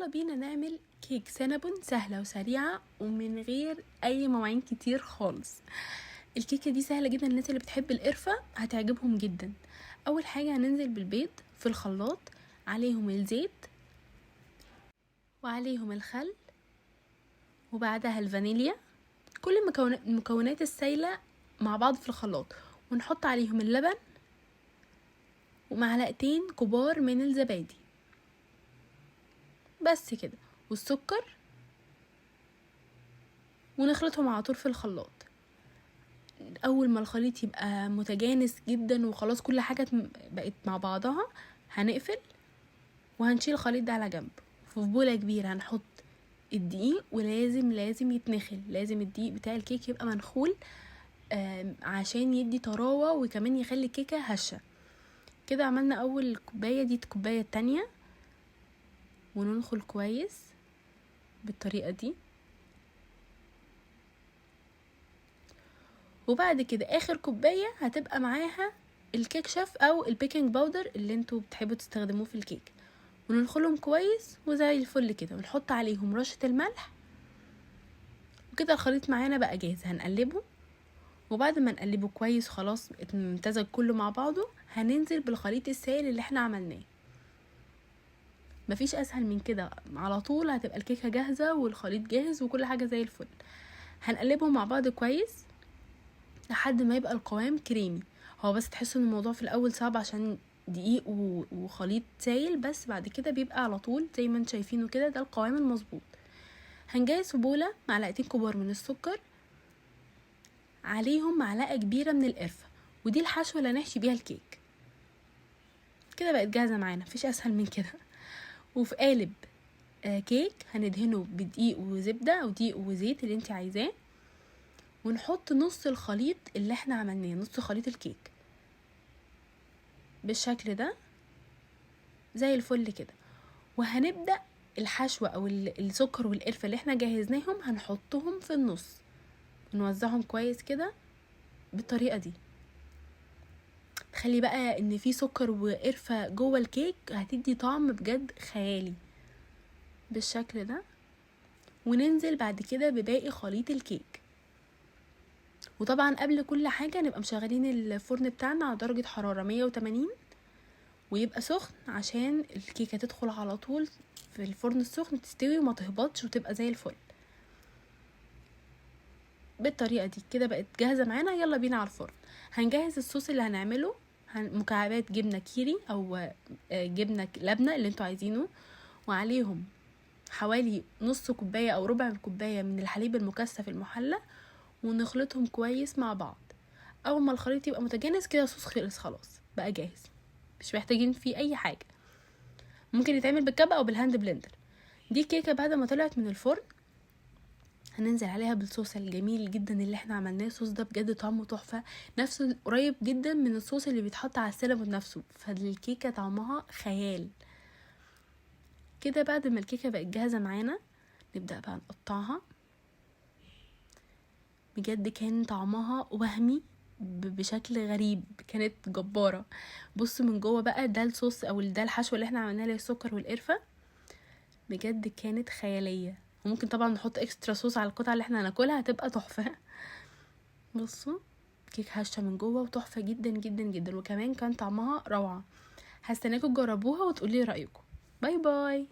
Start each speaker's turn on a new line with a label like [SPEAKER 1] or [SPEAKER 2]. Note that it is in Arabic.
[SPEAKER 1] يلا بينا نعمل كيك سينابون سهلة وسريعة ومن غير اي مواعين كتير خالص. الكيكة دي سهلة جدا، الناس اللي بتحب القرفة هتعجبهم جدا. اول حاجة هننزل بالبيض في الخلاط، عليهم الزيت وعليهم الخل وبعدها الفانيليا، كل المكونات السايلة مع بعض في الخلاط، ونحط عليهم اللبن ومعلقتين كبار من الزبادي بس كده، والسكر، ونخلطهم على طول في الخلاط. اول ما الخليط يبقى متجانس جدا وخلاص كل حاجة بقت مع بعضها، هنقفل وهنشيل الخليط ده على جنب. في بولة كبيرة هنحط الدقيق، ولازم يتنخل، لازم الدقيق بتاع الكيك يبقى منخول عشان يدي طراوة وكمان يخلي الكيكة هشة. كده عملنا اول كوباية، دي الكوباية التانية، وننخل كويس بالطريقة دي. وبعد كده اخر كوباية هتبقى معاها الكيك شاف او البيكنج باودر اللي انتوا بتحبوا تستخدموه في الكيك، وننخلهم كويس وزي الفل كده، ونحط عليهم رشة الملح. وكده الخليط معانا بقى جاهز، هنقلبه. وبعد ما نقلبه كويس خلاص امتزج كله مع بعضه، هننزل بالخليط السائل اللي احنا عملناه. مفيش اسهل من كده، على طول هتبقى الكيكة جاهزة والخليط جاهز وكل حاجة زي الفل. هنقلبهم مع بعض كويس لحد ما يبقى القوام كريمي. هو بس تحسوا ان الموضوع في الاول صعب عشان دقيق وخليط سايل، بس بعد كده بيبقى على طول زي ما انتم شايفينه كده، ده القوام المظبوط. هنجهز في بولة معلقتين كبار من السكر، عليهم معلقة كبيرة من القرفة، ودي الحشوة اللي هنحشي بيها الكيك. كده بقت جاهزة معانا، مفيش اسهل من كده. وفي قالب كيك هندهنه بدقيق وزبدة او دقيق وزيت اللي انت عايزاه، ونحط نص الخليط اللي احنا عملناه، نص خليط الكيك بالشكل ده زي الفل كده. وهنبدأ الحشوة او السكر والقرفة اللي احنا جهزناهم هنحطهم في النص، نوزعهم كويس كده بالطريقة دي. خلي بقى ان في سكر وقرفة جوه الكيك هتدي طعم بجد خيالي بالشكل ده. وننزل بعد كده بباقي خليط الكيك. وطبعا قبل كل حاجة نبقى مشغلين الفرن بتاعنا على درجة حرارة 180 ويبقى سخن، عشان الكيكة تدخل على طول في الفرن السخن تستوي وما تهبطش وتبقى زي الفل بالطريقة دي. كده بقت جاهزة معانا، يلا بينا على الفرن. هنجهز الصوص اللي هنعمله، مكعبات جبنة كيري او جبنة لبنة اللي انتوا عايزينه، وعليهم حوالي نص كوباية او ربع كوباية من الحليب المكثف المحلى، ونخلطهم كويس مع بعض. اول ما الخليط يبقى متجانس كده الصوص خلص خلاص بقى جاهز، مش محتاجين فيه اي حاجة. ممكن يتعمل بالكبة او بالهاند بلندر. دي كيكة بعد ما طلعت من الفرن هننزل عليها بالصوص الجميل جدا اللي احنا عملناه. الصوص ده بجد طعمه تحفة، نفسه قريب جدا من الصوص اللي بيتحط على السينابون نفسه، فالكيكة طعمها خيال. كده بعد ما الكيكة بقت جاهزة معانا نبدأ بقى نقطعها. بجد كان طعمها وهمي بشكل غريب، كانت جبارة. بصوا من جوه بقى، ده الصوص او ده الحشوة اللي احنا عملناها اللي السكر والقرفة، بجد كانت خيالية. وممكن طبعا نحط اكسترا صوص على القطعة اللي احنا هناكلها، هتبقى تحفة. بصوا كيك هشة من جوه وتحفة جدا جدا جدا، وكمان كان طعمها روعة. هستناكم تجربوها وتقولي رأيكم. باي باي.